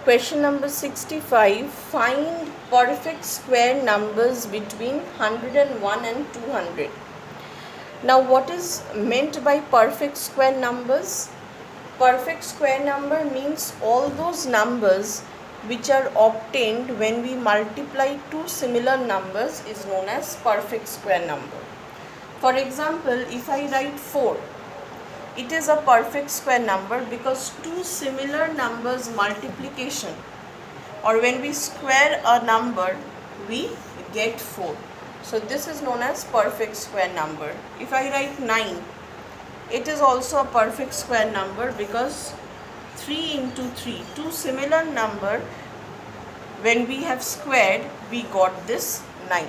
Question number 65. Find perfect square numbers between 101 and 200. Now, what is meant by perfect square numbers? Perfect square number means all those numbers which are obtained when we multiply two similar numbers is known as perfect square number. For example, if I write 4, it is a perfect square number because two similar numbers multiplication, or when we square a number we get 4. So this is known as perfect square number. If I write 9, it is also a perfect square number because 3 into 3, two similar number, when we have squared we got this 9.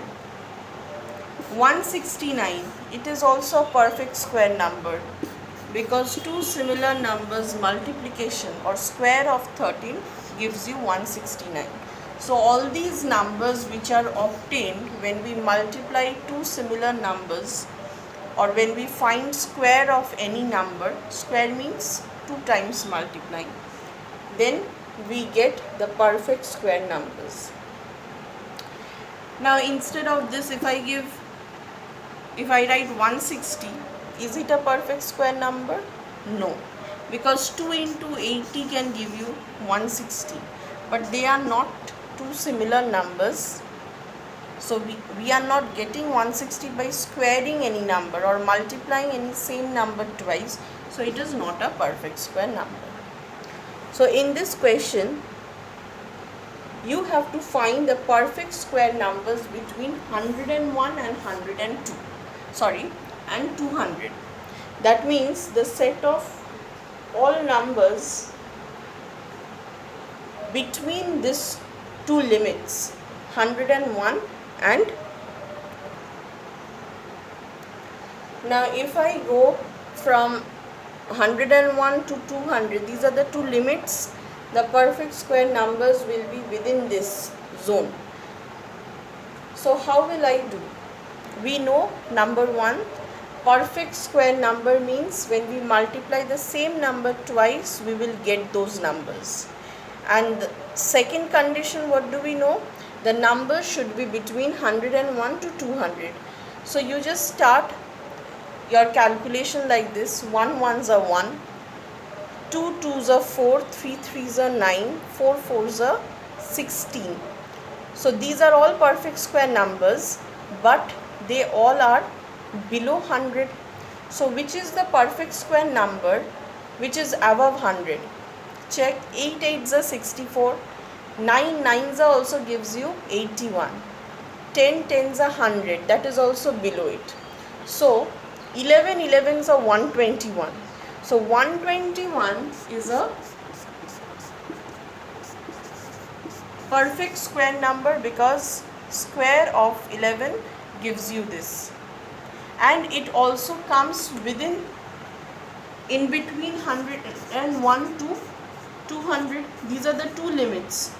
169, it is also a perfect square number because two similar numbers multiplication or square of 13 gives you 169. So all these numbers which are obtained when we multiply two similar numbers, or when we find square of any number, square means 2 times multiplying, then we get the perfect square numbers. Now instead of this, if I write 160, is it a perfect square number? No, because 2 into 80 can give you 160, but they are not two similar numbers. So we are not getting 160 by squaring any number or multiplying any same number twice. So it is not a perfect square number. So in this question, you have to find the perfect square numbers between 101 and 102. And 200. That means the set of all numbers between these two limits, 101 and now if I go from 101 to 200, these are the two limits, the perfect square numbers will be within this zone. So how will I do? We know number 1, perfect square number means when we multiply the same number twice we will get those numbers. And the second condition, what do we know? The number should be between 101 to 200. So you just start your calculation like this: 1 ones are 1, 2 twos are 4, 3 threes are 9, 4 fours are 16. So these are all perfect square numbers, but they all are below 100. So which is the perfect square number which is above 100? Check. 8 eights are 64, 9 nines are also gives you 81, 10 tens are 100, that is also below it. So 11 elevens are 121. So 121 is a perfect square number because square of 11 gives you this, and it also comes in between 101 to 200. These are the two limits.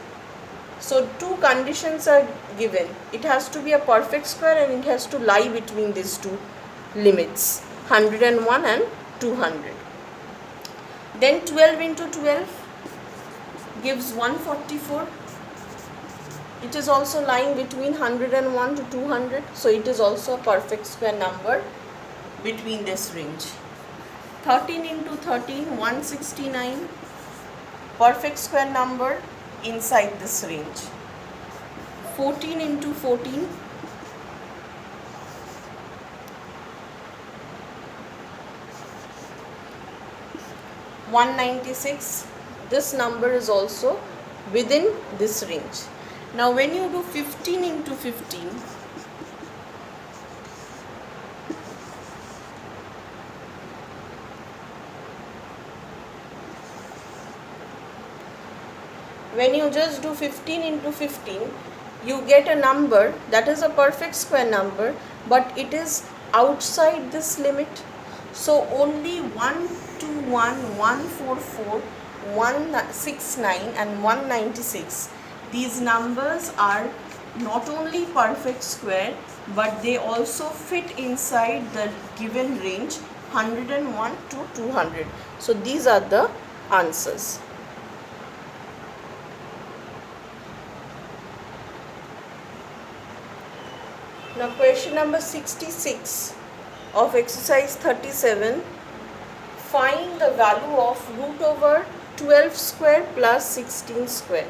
So two conditions are given. It has to be a perfect square and it has to lie between these two limits, 101 and 200. Then 12 into 12 gives 144. It is also lying between 101 to 200. So it is also a perfect square number between this range. 13 into 13, 169. Perfect square number inside this range. 14 into 14, 196. This number is also within this range. Now when you do 15 into 15, when you just do 15 into 15, you get a number that is a perfect square number, but it is outside this limit. So only 121, 144, 169 and 196, these numbers are not only perfect square, but they also fit inside the given range 101 to 200. So these are the answers. Now question number 66 of exercise 37. Find the value of root over 12 square plus 16 square.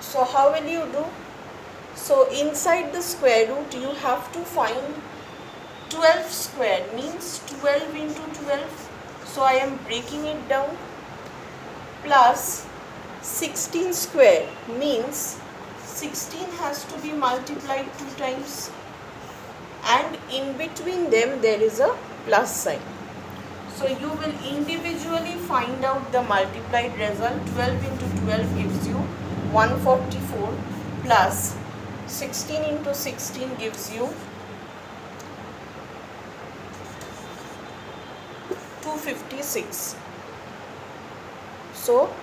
So how will you do? So inside the square root you have to find 12 square, means 12 into 12. So I am breaking it down, plus 16 square means 16 has to be multiplied 2 times, and in between them there is a plus sign. So you will individually find out the multiplied result. 12 into 12 gives you 144, plus 16 into 16 gives you 256. So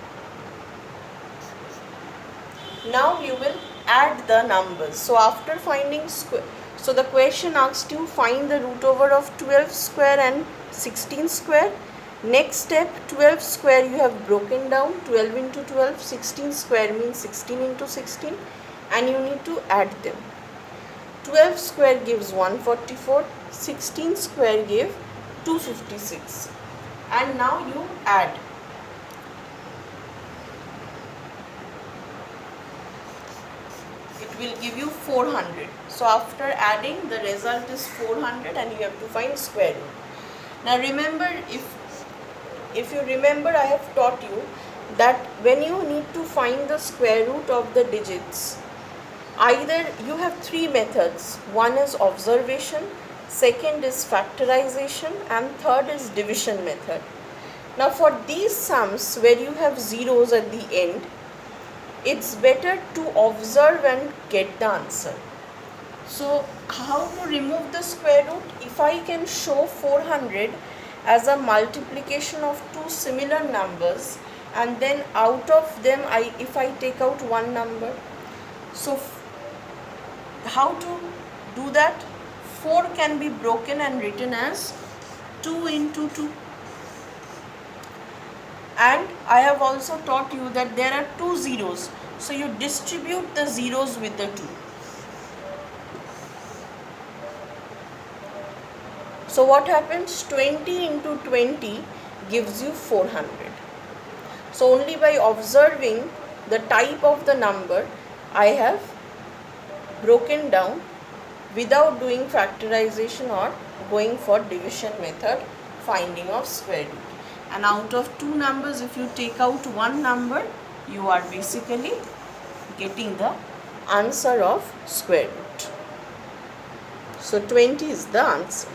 now you will add the numbers. So after finding square, so the question asked you find the root over of 12 square and 16 square. Next step, 12 square you have broken down, 12 into 12, 16 square means 16 into 16, and you need to add them. 12 square gives 144, 16 square give 256, and now you add. It will give you 400. So after adding, the result is 400 and you have to find square root. Now remember, if you remember, I have taught you that when you need to find the square root of the digits, either you have three methods. One is observation, second is factorization, and third is division method. Now for these sums where you have zeros at the end, it's better to observe and get the answer. So how to remove the square root? If I can show 400 as a multiplication of two similar numbers, and then out of them if I take out one number, so how to do that? 4 can be broken and written as 2 into 2. And I have also taught you that there are two zeros, so you distribute the zeros with the 2. So what happens? 20 into 20 gives you 400. So only by observing the type of the number I have broken down without doing factorization or going for division method, finding of square root. And out of two numbers, if you take out one number, you are basically getting the answer of square root. So 20 is the answer.